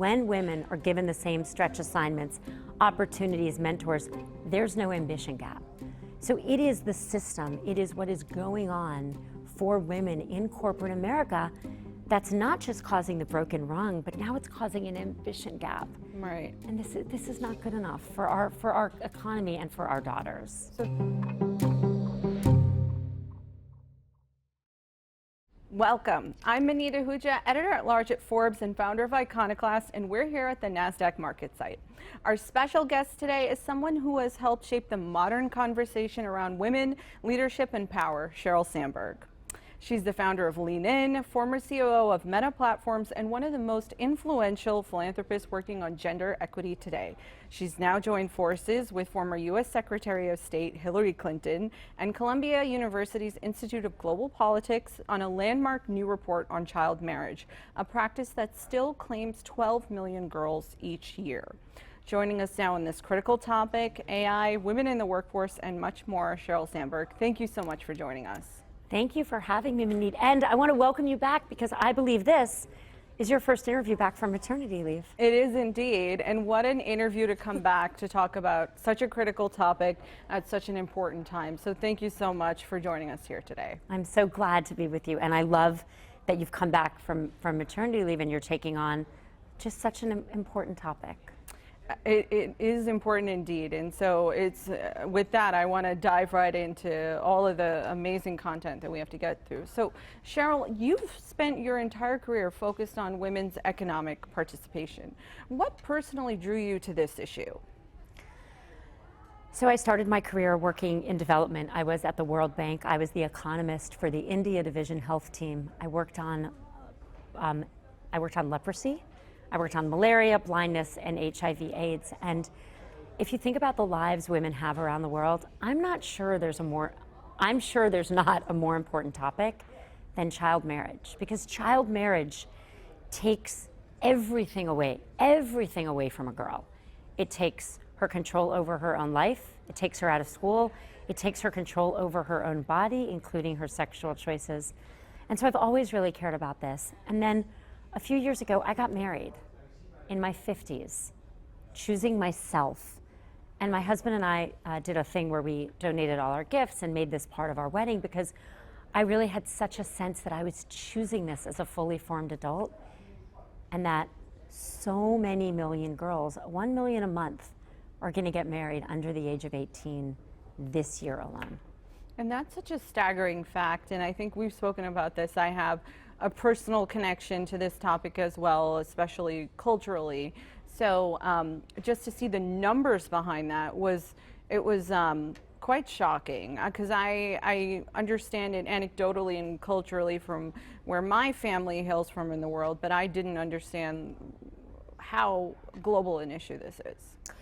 when women are given the same stretch assignments, opportunities, mentors, there's no ambition gap. So it is the system, it is what is going on for women in corporate America that's not just causing the broken rung, but now it's causing an ambition gap. Right. And this is not good enough for our economy and for our daughters. Welcome. I'm Manita Huja, editor-at-large at Forbes and founder of Iconoclast, and we're here at the NASDAQ market site. Our special guest today is someone who has helped shape the modern conversation around women, leadership, and power, Sheryl Sandberg. She's the founder of Lean In, former COO of Meta Platforms, and one of the most influential philanthropists working on gender equity today. She's now joined forces with former U.S. Secretary of State Hillary Clinton and Columbia University's Institute of Global Politics on a landmark new report on child marriage, a practice that still claims 12 million girls each year. Joining us now on this critical topic, AI, women in the workforce, and much more, Sheryl Sandberg. Thank you so much for joining us. Thank you for having me, Manit. And I want to welcome you back because I believe this is your first interview back from maternity leave. It is indeed. And what an interview to come back to talk about such a critical topic at such an important time. So thank you so much for joining us here today. I'm so glad to be with you. And I love that you've come back from maternity leave and you're taking on just such an important topic. It is important indeed, and so it's with that I want to dive right into all of the amazing content that we have to get through. So Sheryl, you've spent your entire career focused on women's economic participation. What personally drew you to this issue? So I started my career working in development. I was at the World Bank. I was the economist for the India Division Health Team. I worked on leprosy. I worked on malaria, blindness, and HIV/AIDS. And if you think about the lives women have around the world, I'm sure there's not a more important topic than child marriage, because child marriage takes everything away from a girl. It takes her control over her own life. It takes her out of school. It takes her control over her own body, including her sexual choices. And so I've always really cared about this. And then a few years ago, I got married in my 50s, choosing myself. And my husband and I did a thing where we donated all our gifts and made this part of our wedding because I really had such a sense that I was choosing this as a fully formed adult, and that so many million girls, 1 million a month, are going to get married under the age of 18 this year alone. And that's such a staggering fact, and I think we've spoken about this. I have a personal connection to this topic as well, especially culturally. So just to see the numbers behind that was quite shocking, because I understand it anecdotally and culturally from where my family hails from in the world, but I didn't understand how global an issue this is.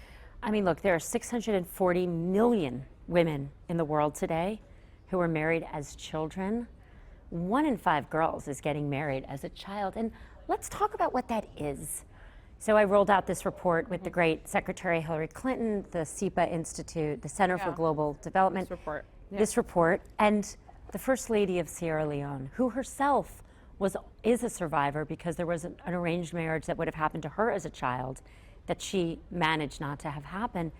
I mean, look, there are 640 million women in the world today who are married as children. 1 in 5 girls is getting married as a child. And let's talk about what that is. So I rolled out this report with the great Secretary Hillary Clinton, the CEPA Institute, the Center for Global Development. This report, and the First Lady of Sierra Leone, who herself is a survivor because there was an arranged marriage that would have happened to her as a child that she managed not to have happen.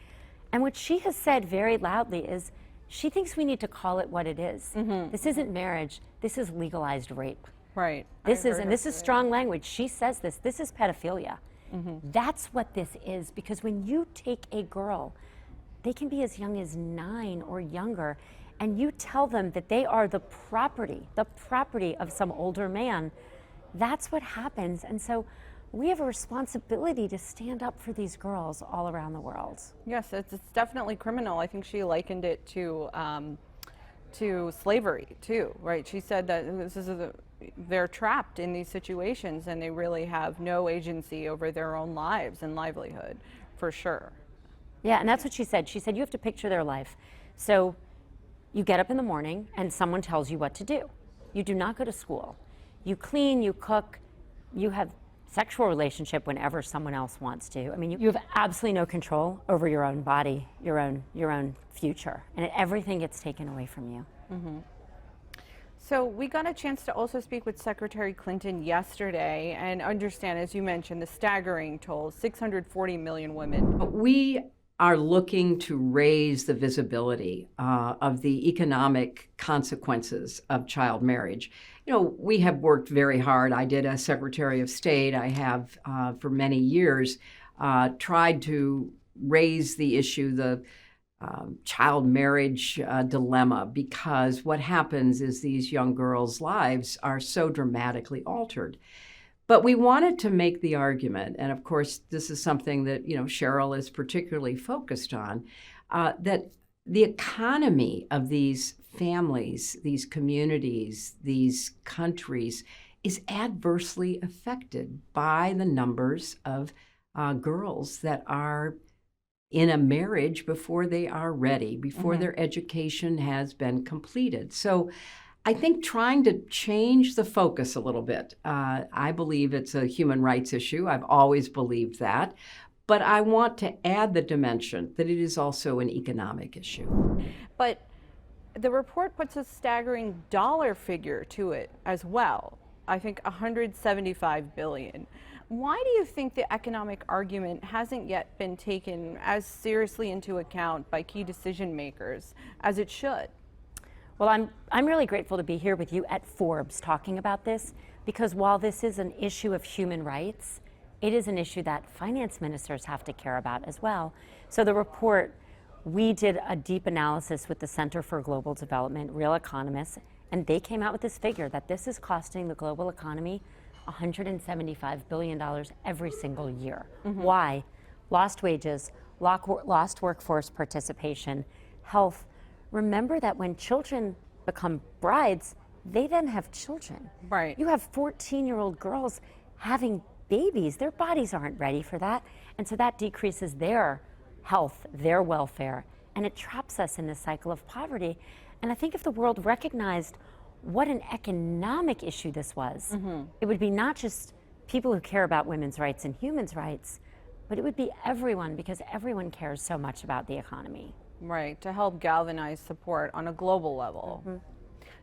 And what she has said very loudly is she thinks we need to call it what it is. This isn't marriage, this is legalized rape. Right. This is strong language. She says this is pedophilia. That's what this is, because when you take a girl, they can be as young as 9 or younger, and you tell them that they are the property of some older man, that's what happens. And so we have a responsibility to stand up for these girls all around the world. Yes, it's definitely criminal. I think she likened it to slavery too, right? She said that they're trapped in these situations and they really have no agency over their own lives and livelihood, for sure. Yeah, and that's what she said. She said you have to picture their life. So you get up in the morning and someone tells you what to do. You do not go to school. You clean, you cook, you have sexual relationship whenever someone else wants to. I mean, you have absolutely no control over your own body, your own future, and everything gets taken away from you. So we got a chance to also speak with Secretary Clinton yesterday and understand, as you mentioned, the staggering toll, 640 million women. We are looking to raise the visibility of the economic consequences of child marriage. You know, we have worked very hard. I did as Secretary of State. I have, for many years, tried to raise the issue, the child marriage dilemma, because what happens is these young girls' lives are so dramatically altered. But we wanted to make the argument, and of course, this is something that, you know, Sheryl is particularly focused on, that the economy of these families, these communities, these countries is adversely affected by the numbers of girls that are in a marriage before they are ready, before their education has been completed. So I think trying to change the focus a little bit. I believe it's a human rights issue. I've always believed that. But I want to add the dimension that it is also an economic issue. But the report puts a staggering dollar figure to it as well. I think 175 billion. Why do you think the economic argument hasn't yet been taken as seriously into account by key decision makers as it should? Well, I'm really grateful to be here with you at Forbes talking about this, because while this is an issue of human rights, it is an issue that finance ministers have to care about as well. So the report, we did a deep analysis with the Center for Global Development, real economists, and they came out with this figure that this is costing the global economy $175 billion every single year. Why? Lost wages, lost workforce participation, health. Remember that when children become brides, they then have children. Right. You have 14-year-old girls having babies. Their bodies aren't ready for that. And so that decreases their health, their welfare, and it traps us in this cycle of poverty. And I think if the world recognized what an economic issue this was, it would be not just people who care about women's rights and human rights, but it would be everyone, because everyone cares so much about the economy. Right, to help galvanize support on a global level.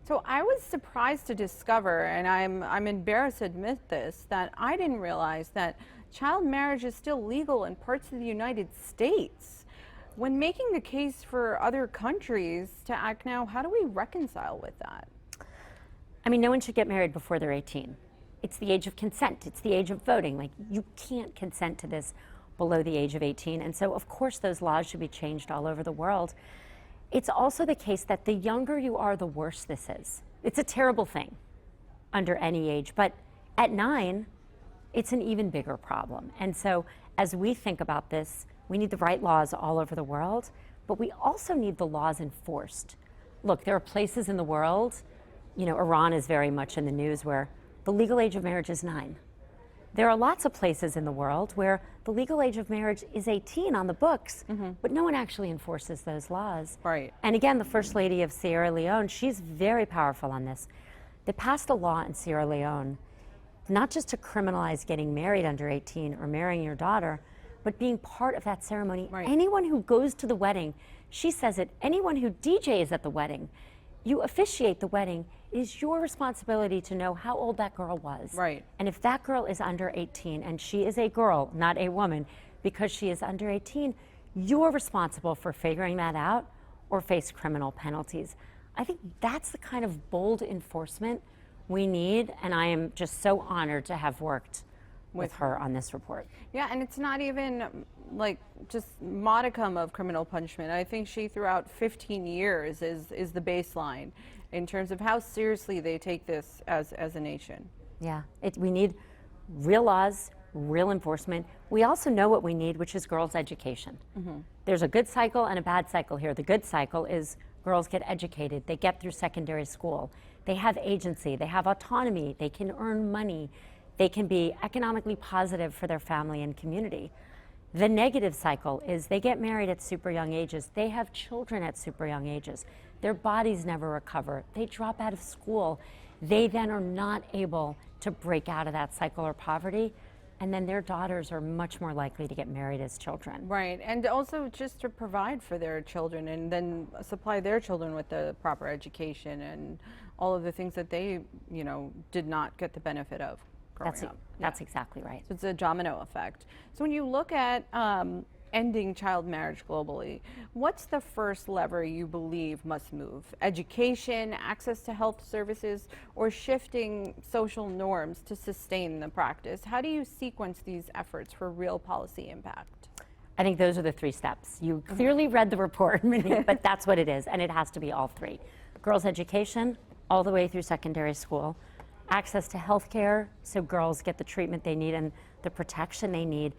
So I was surprised to discover, and I'm embarrassed to admit this, that I didn't realize that child marriage is still legal in parts of the United States. When making the case for other countries to act now, how do we reconcile with that? I mean, no one should get married before they're 18. It's the age of consent. It's the age of voting. Like, you can't consent to this below the age of 18. And so, of course, those laws should be changed all over the world. It's also the case that the younger you are, the worse this is. It's a terrible thing under any age. But at 9, it's an even bigger problem. And so, as we think about this, we need the right laws all over the world, but we also need the laws enforced. Look, there are places in the world, you know, Iran is very much in the news, where the legal age of marriage is 9. There are lots of places in the world where the legal age of marriage is 18 on the books, but no one actually enforces those laws. Right. And again, the First Lady of Sierra Leone, she's very powerful on this. They passed a law in Sierra Leone, not just to criminalize getting married under 18 or marrying your daughter, but being part of that ceremony. Right. Anyone who goes to the wedding, she says it, anyone who DJs at the wedding, you officiate the wedding, it is your responsibility to know how old that girl was. Right. And if that girl is under 18, and she is a girl, not a woman, because she is under 18, you're responsible for figuring that out or face criminal penalties. I think that's the kind of bold enforcement we need, and I am just so honored to have worked with her on this report. Yeah, and it's not even like just modicum of criminal punishment. I think she threw out 15 years is the baseline in terms of how seriously they take this as a nation. Yeah, we need real laws, real enforcement. We also know what we need, which is girls' education. There's a good cycle and a bad cycle here. The good cycle is girls get educated, they get through secondary school, they have agency, they have autonomy, they can earn money, they can be economically positive for their family and community. The negative cycle is they get married at super young ages, they have children at super young ages, their bodies never recover, they drop out of school, they then are not able to break out of that cycle or poverty, and then their daughters are much more likely to get married as children. Right, and also just to provide for their children and then supply their children with the proper education and all of the things that they, did not get the benefit of growing up. That's exactly right. So it's a domino effect. So when you look at ending child marriage globally, what's the first lever you believe must move? Education, access to health services, or shifting social norms to sustain the practice? How do you sequence these efforts for real policy impact? I think those are the 3 steps. You clearly read the report, Minnie, but that's what it is, and it has to be all 3. Girls' education, all the way through secondary school. Access to health care, so girls get the treatment they need and the protection they need.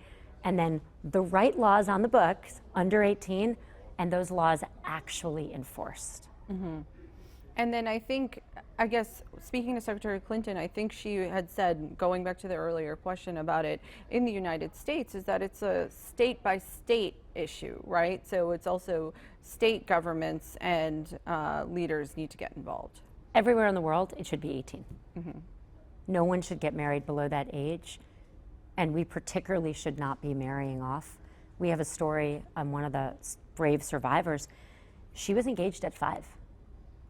And then the right laws on the books, under 18, and those laws actually enforced. And then I guess, speaking to Secretary Clinton, I think she had said, going back to the earlier question about it in the United States, is that it's a state by state issue, right? So it's also state governments and leaders need to get involved. Everywhere in the world, it should be 18. No one should get married below that age, and we particularly should not be marrying off. We have a story on one of the brave survivors. She was engaged at 5.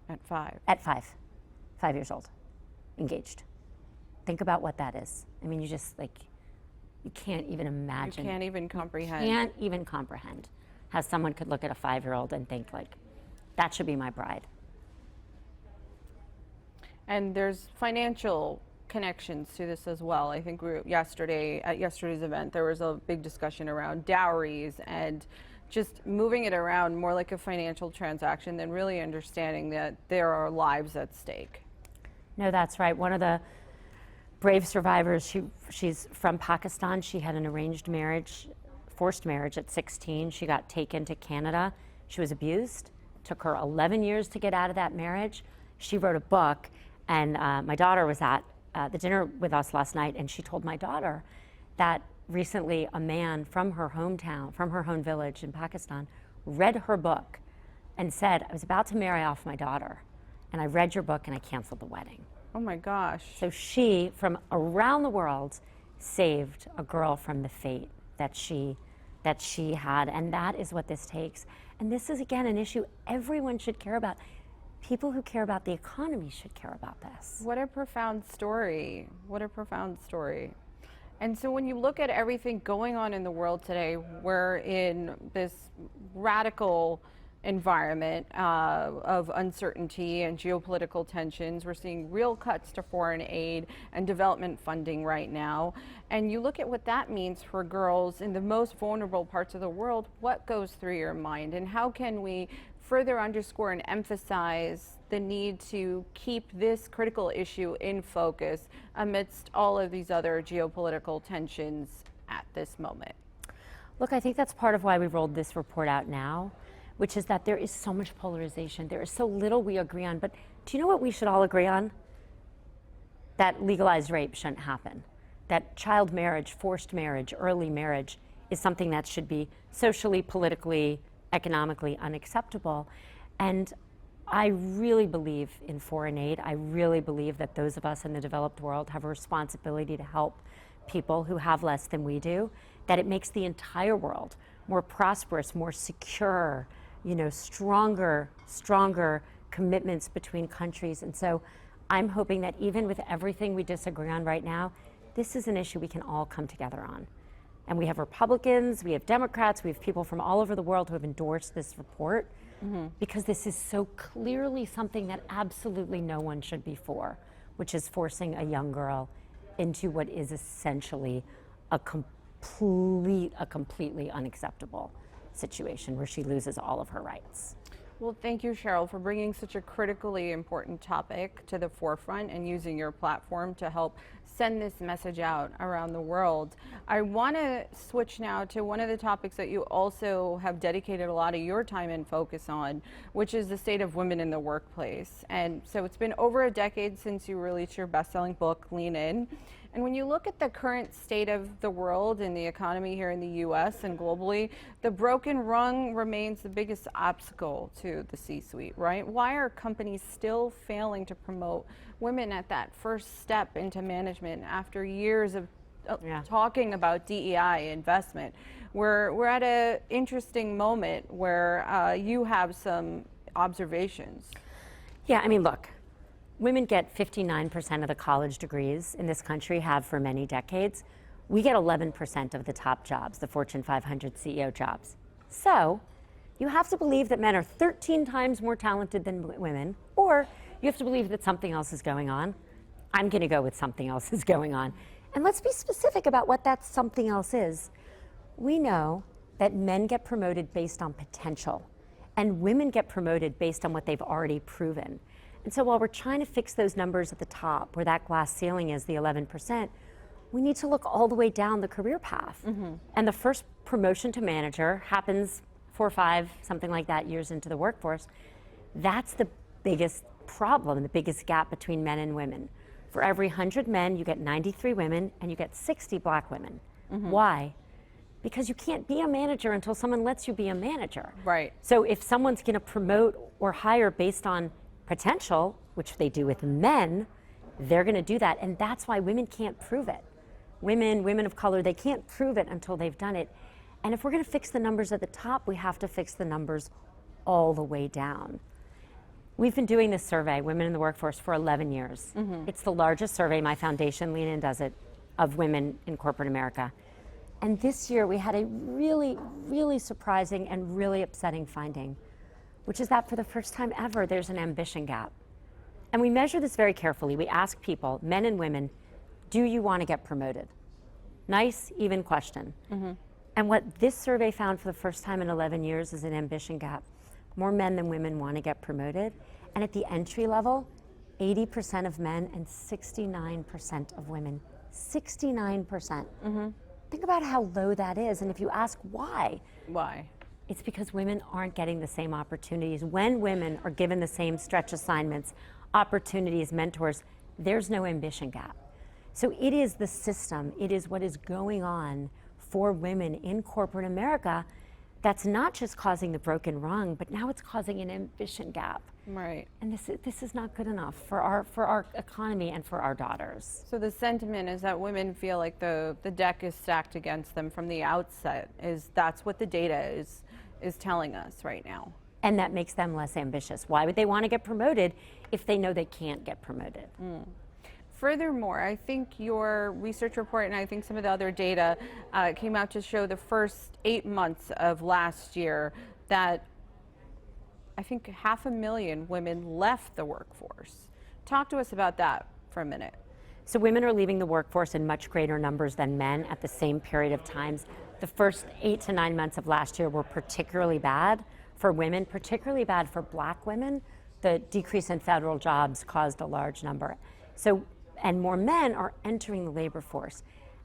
At 5? At 5. 5 years old. Engaged. Think about what that is. I mean, you can't even imagine. You can't even comprehend. Can't even comprehend how someone could look at a 5-year-old and think, that should be my bride. And there's financial connections to this as well. I think at yesterday's event, there was a big discussion around dowries and just moving it around more like a financial transaction than really understanding that there are lives at stake. No, that's right. One of the brave survivors, she's from Pakistan. She had an arranged marriage, forced marriage at 16. She got taken to Canada. She was abused. Took her 11 years to get out of that marriage. She wrote a book, and my daughter was at the dinner with us last night, and she told my daughter that recently a man from her hometown, from her home village in Pakistan, read her book and said, I was about to marry off my daughter, and I read your book and I canceled the wedding. Oh my gosh. So she, from around the world, saved a girl from the fate that she had, and that is what this takes. And this is, again, an issue everyone should care about. People who care about the economy should care about this. What a profound story. What a profound story. And so when you look at everything going on in the world today, we're in this radical environment of uncertainty and geopolitical tensions. We're seeing real cuts to foreign aid and development funding right now. And you look at what that means for girls in the most vulnerable parts of the world, what goes through your mind? And how can we further underscore and emphasize the need to keep this critical issue in focus amidst all of these other geopolitical tensions at this moment? Look, I think that's part of why we rolled this report out now, which is that there is so much polarization. There is so little we agree on. But do you know what we should all agree on? That legalized rape shouldn't happen. That child marriage, forced marriage, early marriage is something that should be socially, politically, economically unacceptable. And I really believe in foreign aid. I really believe that those of us in the developed world have a responsibility to help people who have less than we do, that it makes the entire world more prosperous, more secure, stronger commitments between countries. And so I'm hoping that even with everything we disagree on right now, this is an issue we can all come together on. And we have Republicans, we have Democrats, we have people from all over the world who have endorsed this report, because this is so clearly something that absolutely no one should be for, which is forcing a young girl into what is essentially a completely unacceptable situation where she loses all of her rights. Well, thank you, Sheryl, for bringing such a critically important topic to the forefront and using your platform to help send this message out around the world. I want to switch now to one of the topics that you also have dedicated a lot of your time and focus on, which is the state of women in the workplace. And so it's been over a decade since you released your best-selling book, Lean In. And when you look at the current state of the world and the economy here in the US and globally, the broken rung remains the biggest obstacle to the C-suite, right? Why are companies still failing to promote women at that first step into management after years of talking about DEI investment? We're at an interesting moment where you have some observations. Yeah, I mean, look, women get 59% of the college degrees in this country, have for many decades. We get 11% of the top jobs, the Fortune 500 CEO jobs. So you have to believe that men are 13 times more talented than women, or you have to believe that something else is going on. I'm going to go with something else is going on. And let's be specific about what that something else is. We know that men get promoted based on potential, and women get promoted based on what they've already proven. And so while we're trying to fix those numbers at the top, where that glass ceiling is, the 11%, we need to look all the way down the career path. And the first promotion to manager happens 4 or 5, something like that, years into the workforce. That's the biggest problem, the biggest gap between men and women. For every 100 men, you get 93 women, and you get 60 black women. Why? Because you can't be a manager until someone lets you be a manager. Right. So if someone's going to promote or hire based on potential, which they do with men, they're going to do that. And that's why women can't prove it. Women of color, they can't prove it until they've done it. And if we're going to fix the numbers at the top, we have to fix the numbers all the way down. We've been doing this survey, Women in the Workforce, for 11 years. It's the largest survey, my foundation, Lean In, does it, of women in corporate America. And this year we had a really, really surprising and really upsetting finding, which is that for the first time ever, there's an ambition gap. And we measure this very carefully. We ask people, men and women, do you want to get promoted? Nice, even question. And what this survey found for the first time in 11 years is an ambition gap. More men than women want to get promoted. And at the entry level, 80% of men and 69% of women. 69%. Think about how low that is. And if you ask why, it's because women aren't getting the same opportunities. When women are given the same stretch assignments, opportunities, mentors, there's no ambition gap. So it is the system, it is what is going on for women in corporate America that's not just causing the broken rung, but now it's causing an ambition gap. Right. And this is not good enough for our economy and for our daughters. So the sentiment is that women feel like the deck is stacked against them from the outset. That's what the data is telling us right now. And that makes them less ambitious. Why would they want to get promoted if they know they can't get promoted? Furthermore, I think your research report and I think some of the other data came out to show the first 8 months of last year that I think 500,000 women left the workforce. Talk to us about that for a minute. So women are leaving the workforce in much greater numbers than men at the same period of times. The first 8 to 9 months of last year were particularly bad for women, particularly bad for black women. The decrease in federal jobs caused a large number. And more men are entering the labor force.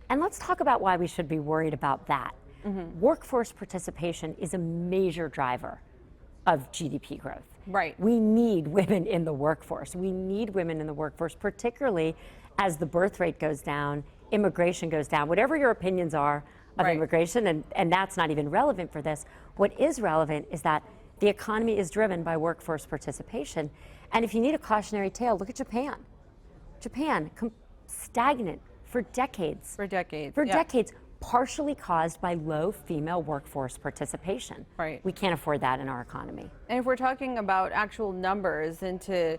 And let's talk about why we should be worried about that. Workforce participation is a major driver of GDP growth. Right. We need women in the workforce. We need women in the workforce, particularly as the birth rate goes down, immigration goes down, whatever your opinions are of immigration, and that's not even relevant for this. What is relevant is that the economy is driven by workforce participation. And if you need a cautionary tale, look at Japan. Japan, stagnant for decades. Decades, partially caused by low female workforce participation. Right. We can't afford that in our economy. And if we're talking about actual numbers and to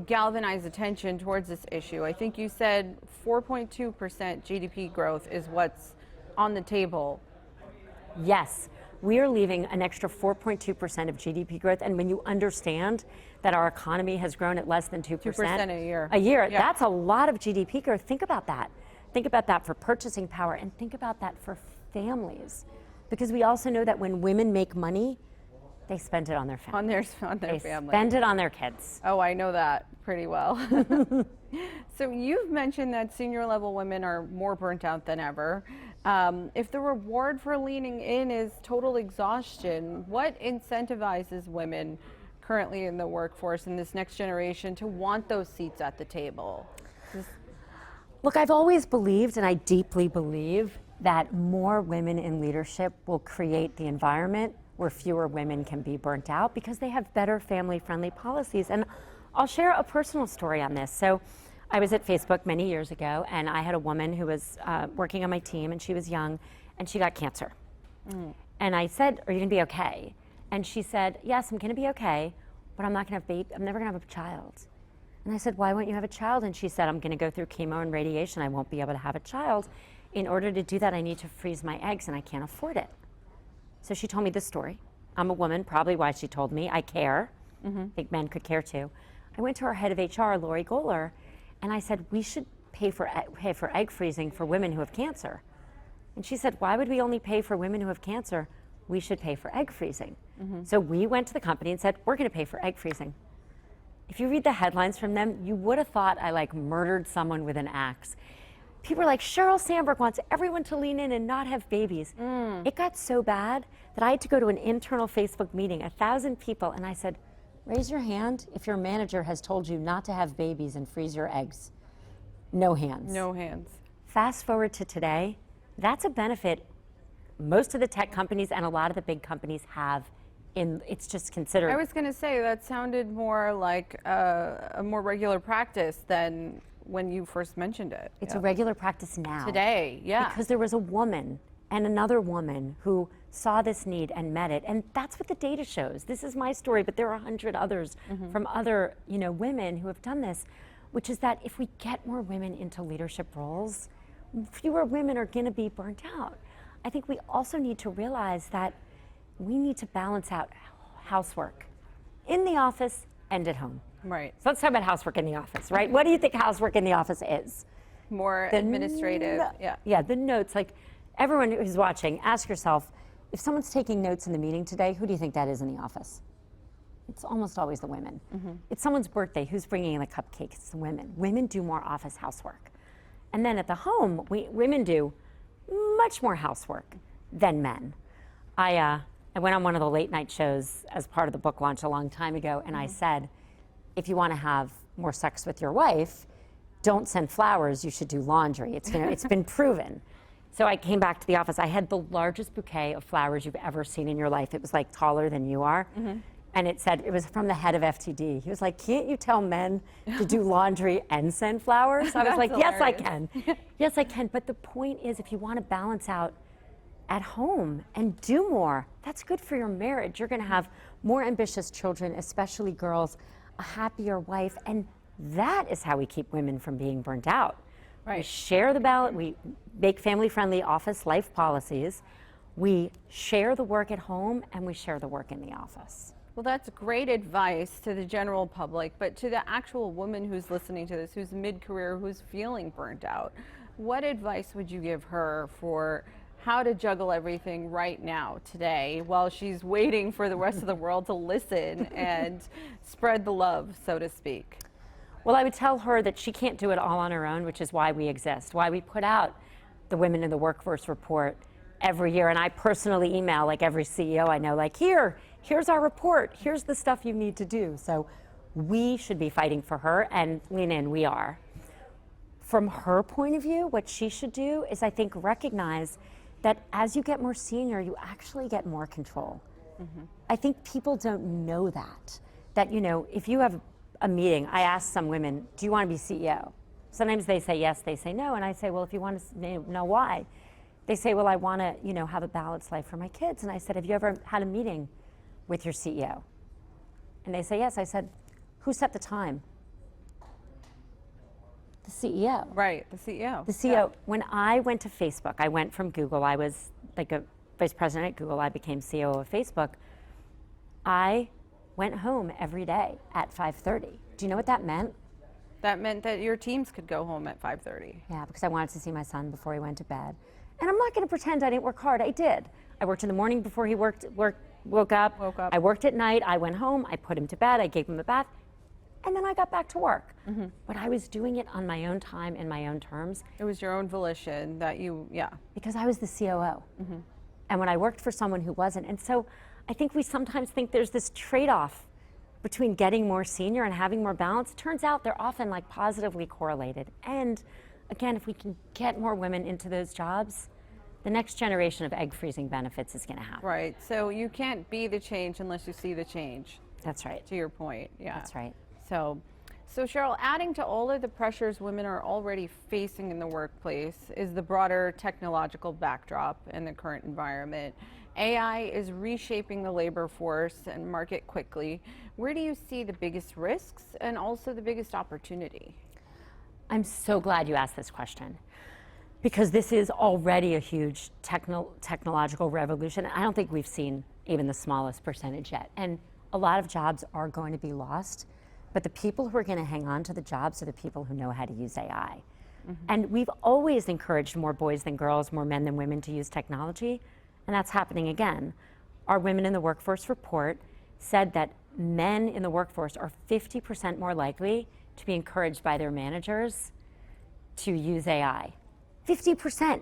galvanize attention towards this issue, I think you said 4.2% GDP growth is what's on the table. Yes. We are leaving an extra 4.2% of GDP growth, and when you understand that our economy has grown at less than 2%. 2% a year. Yeah. That's a lot of GDP growth. Think about that. Think about that for purchasing power, and think about that for families. Because we also know that when women make money, they spend it on their family. On their they family. Spend it on their kids. Oh, I know that pretty well. So you've mentioned that senior level women are more burnt out than ever. If the reward for leaning in is total exhaustion, what incentivizes women currently in the workforce in this next generation to want those seats at the table? Look, I've always believed, and I deeply believe, that more women in leadership will create the environment where fewer women can be burnt out because they have better family-friendly policies. And I'll share a personal story on this. So I was at Facebook many years ago, and I had a woman who was working on my team, and she was young, and she got cancer. And I said, "Are you gonna be okay?" And she said, "Yes, I'm gonna be okay, but I'm not gonna have I'm never gonna have a child." And I said, why won't you have a child? And she said, I'm going to go through chemo and radiation. I won't be able to have a child. In order to do that, I need to freeze my eggs, and I can't afford it. So she told me this story. I'm a woman, probably why she told me. I care. I think men could care too. I went to our head of HR, Lori Goler, and I said, we should pay for egg freezing for women who have cancer. And she said, why would we only pay for women who have cancer? We should pay for egg freezing. So we went to the company and said, we're going to pay for egg freezing. If you read the headlines from them, you would have thought I like murdered someone with an axe. People are like, Sheryl Sandberg wants everyone to lean in and not have babies. It got so bad that I had to go to an internal Facebook meeting, 1,000 people, and I said, raise your hand if your manager has told you not to have babies and freeze your eggs. No hands. No hands. Fast forward to today, that's a benefit most of the tech companies and a lot of the big companies have. It's just considered. I was going to say that sounded more like a more regular practice than when you first mentioned it. It's a regular practice now. Today, yeah. Because there was a woman and another woman who saw this need and met it, and that's what the data shows. This is my story, but there are 100 others from other, women who have done this, which is that if we get more women into leadership roles, fewer women are going to be burnt out. I think we also need to realize that we need to balance out housework in the office and at home. Right. So let's talk about housework in the office, right? What do you think housework in the office is? More administrative. Yeah, the notes. Like everyone who's watching, ask yourself, if someone's taking notes in the meeting today, who do you think that is in the office? It's almost always the women. It's someone's birthday, who's bringing in the cupcakes? It's the women. Women do more office housework. And then at the home, women do much more housework than men. I went on one of the late night shows as part of the book launch a long time ago, and I said, if you want to have more sex with your wife, don't send flowers, you should do laundry. It's been proven. So I came back to the office. I had the largest bouquet of flowers you've ever seen in your life. It was like taller than you are. And it said, it was from the head of FTD. He was like, can't you tell men to do laundry and send flowers? I was like, yes, I can. Yes, I can. But the point is, if you want to balance out at home and do more, that's good for your marriage. You're going to have more ambitious children, especially girls, a happier wife. And that is how we keep women from being burnt out. Right. We share the balance. We make family-friendly office life policies. We share the work at home, and we share the work in the office. Well, that's great advice to the general public, but to the actual woman who's listening to this, who's mid-career, who's feeling burnt out, what advice would you give her for how to juggle everything right now, today, while she's waiting for the rest of the world to listen and spread the love, so to speak? Well, I would tell her that she can't do it all on her own, which is why we exist, why we put out the Women in the Workforce report every year. And I personally email like every CEO I know, like, here's our report, here's the stuff you need to do. So we should be fighting for her, and lean in, we are. From her point of view, what she should do is, I think, recognize that as you get more senior, you actually get more control. I think people don't know that if you have a meeting, I ask some women, do you want to be CEO? Sometimes they say yes, they say no, and I say, well, if you want to know why. They say, well, I want to, have a balanced life for my kids. And I said, have you ever had a meeting with your CEO? And they say yes. I said, who set the time? The CEO. Right, the CEO. The CEO. Yeah. When I went to Facebook, I went from Google. I was like a vice president at Google. I became CEO of Facebook. I went home every day at 5:30. Do you know what that meant? That meant that your teams could go home at 5:30. Yeah, because I wanted to see my son before he went to bed. And I'm not going to pretend I didn't work hard. I did. I worked in the morning before he woke up. I worked at night. I went home. I put him to bed. I gave him a bath. And then I got back to work. But I was doing it on my own time and my own terms. It was your own volition that Because I was the COO. And when I worked for someone who wasn't. And so I think we sometimes think there's this trade-off between getting more senior and having more balance. It turns out they're often like positively correlated. And again, if we can get more women into those jobs, the next generation of egg freezing benefits is going to happen. Right. So you can't be the change unless you see the change. That's right. To your point. Yeah. That's right. So Cheryl, adding to all of the pressures women are already facing in the workplace is the broader technological backdrop in the current environment. AI is reshaping the labor force and market quickly. Where do you see the biggest risks and also the biggest opportunity? I'm so glad you asked this question, because this is already a huge technological revolution. I don't think we've seen even the smallest percentage yet. And a lot of jobs are going to be lost, but the people who are going to hang on to the jobs are the people who know how to use AI. And we've always encouraged more boys than girls, more men than women to use technology, and that's happening again. Our Women in the Workforce report said that men in the workforce are 50% more likely to be encouraged by their managers to use AI. 50%.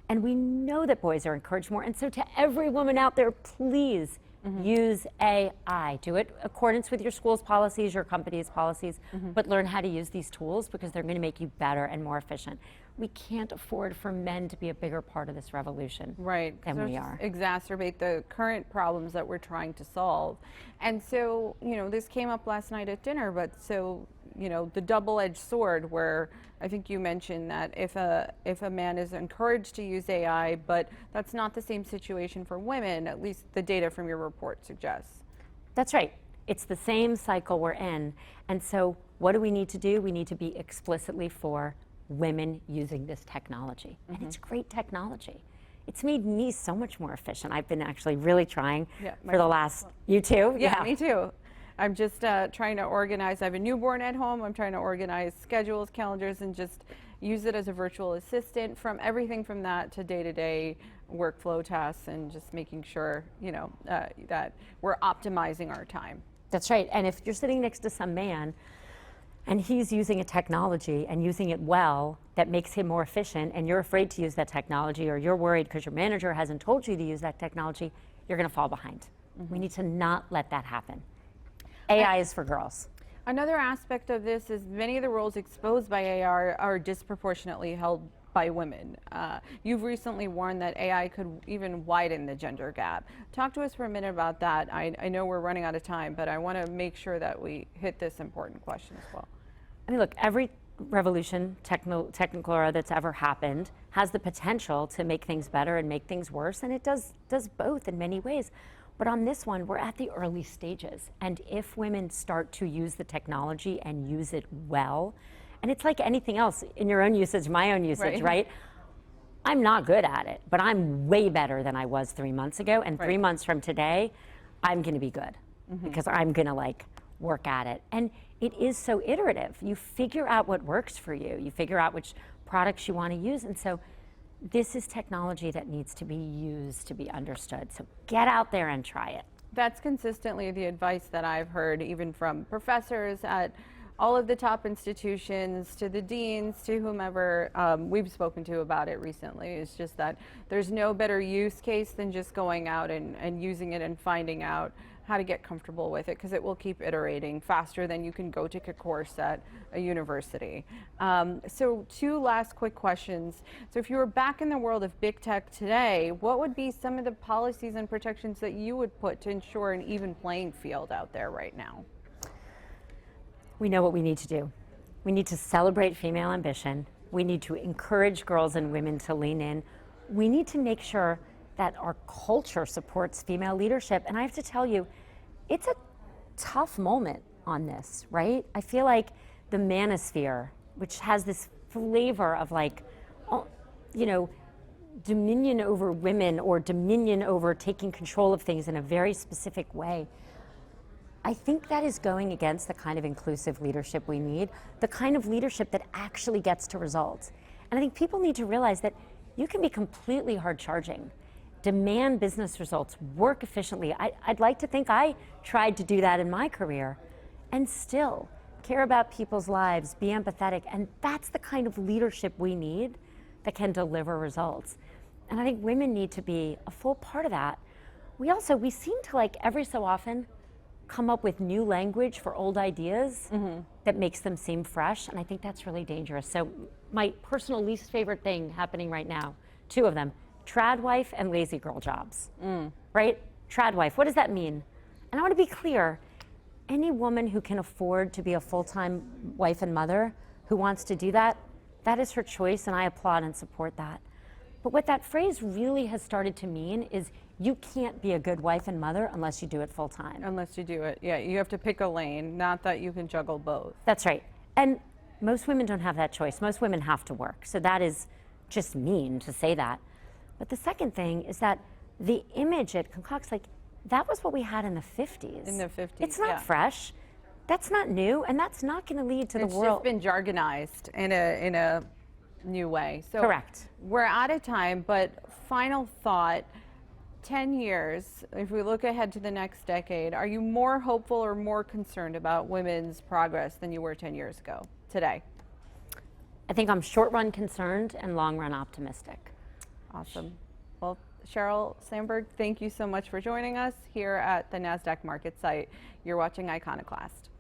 And we know that boys are encouraged more. And so to every woman out there, please use AI. Do it in accordance with your school's policies, your company's policies, but learn how to use these tools because they're going to make you better and more efficient. We can't afford for men to be a bigger part of this revolution than we are. Exacerbate the current problems that we're trying to solve. And so, this came up last night at dinner, but so, the double-edged sword where I think you mentioned that if a man is encouraged to use AI, but that's not the same situation for women, at least the data from your report suggests. That's right. It's the same cycle we're in. And so what do we need to do? We need to be explicitly for women using this technology. And it's great technology. It's made me so much more efficient. I've been actually really trying for the last, you too? Yeah, me too. I'm just trying to organize. I have a newborn at home. I'm trying to organize schedules, calendars, and just use it as a virtual assistant, from everything from that to day-to-day workflow tasks, and just making sure, that we're optimizing our time. That's right. And if you're sitting next to some man and he's using a technology and using it well that makes him more efficient, and you're afraid to use that technology, or you're worried because your manager hasn't told you to use that technology, you're going to fall behind. We need to not let that happen. AI is for girls. Another aspect of this is many of the roles exposed by AI are disproportionately held by women. You've recently warned that AI could even widen the gender gap. Talk to us for a minute about that. I know we're running out of time, but I want to make sure that we hit this important question as well. I mean, look, every revolution, technical era that's ever happened has the potential to make things better and make things worse, and it does both in many ways. But on this one, we're at the early stages. And if women start to use the technology and use it well, and it's like anything else, in your own usage, my own usage, right? I'm not good at it, but I'm way better than I was 3 months ago. And 3 months from today, I'm going to be good because I'm going to work at it. And it is so iterative. You figure out what works for you. You figure out which products you want to use. And so this is technology that needs to be used to be understood. So get out there and try it. That's consistently the advice that I've heard, even from professors at all of the top institutions, to the deans, to whomever we've spoken to about it recently. It's just that there's no better use case than just going out and using it and finding out how to get comfortable with it, because it will keep iterating faster than you can go take a course at a university. So 2 last quick questions. So if you were back in the world of big tech today, what would be some of the policies and protections that you would put to ensure an even playing field out there right now? We know what we need to do. We need to celebrate female ambition. We need to encourage girls and women to lean in. We need to make sure that our culture supports female leadership. And I have to tell you, it's a tough moment on this, right? I feel like the manosphere, which has this flavor of dominion over women, or dominion over taking control of things in a very specific way, I think that is going against the kind of inclusive leadership we need, the kind of leadership that actually gets to results. And I think people need to realize that you can be completely hard-charging, demand business results, work efficiently. I'd like to think I tried to do that in my career, and still care about people's lives, be empathetic, and that's the kind of leadership we need that can deliver results. And I think women need to be a full part of that. We seem to every so often come up with new language for old ideas that makes them seem fresh, and I think that's really dangerous. So my personal least favorite thing happening right now, 2 of them, trad wife and lazy girl jobs, right? Trad wife, what does that mean? And I want to be clear, any woman who can afford to be a full-time wife and mother who wants to do that, that is her choice, and I applaud and support that. But what that phrase really has started to mean is you can't be a good wife and mother unless you do it full-time. Unless you do it, yeah, you have to pick a lane, not that you can juggle both. That's right. And most women don't have that choice. Most women have to work. So that is just mean to say that. But the second thing is that the image it concocts, like, that was what we had in the 50s. In the 50s, It's not yeah. fresh. That's not new, and that's not going to lead to the world. It's just been jargonized in a new way. So Correct. We're out of time, but final thought, 10 years, if we look ahead to the next decade, are you more hopeful or more concerned about women's progress than you were 10 years ago today? I think I'm short-run concerned and long-run optimistic. Awesome. Well, Sheryl Sandberg, thank you so much for joining us here at the NASDAQ market site. You're watching Iconoclast.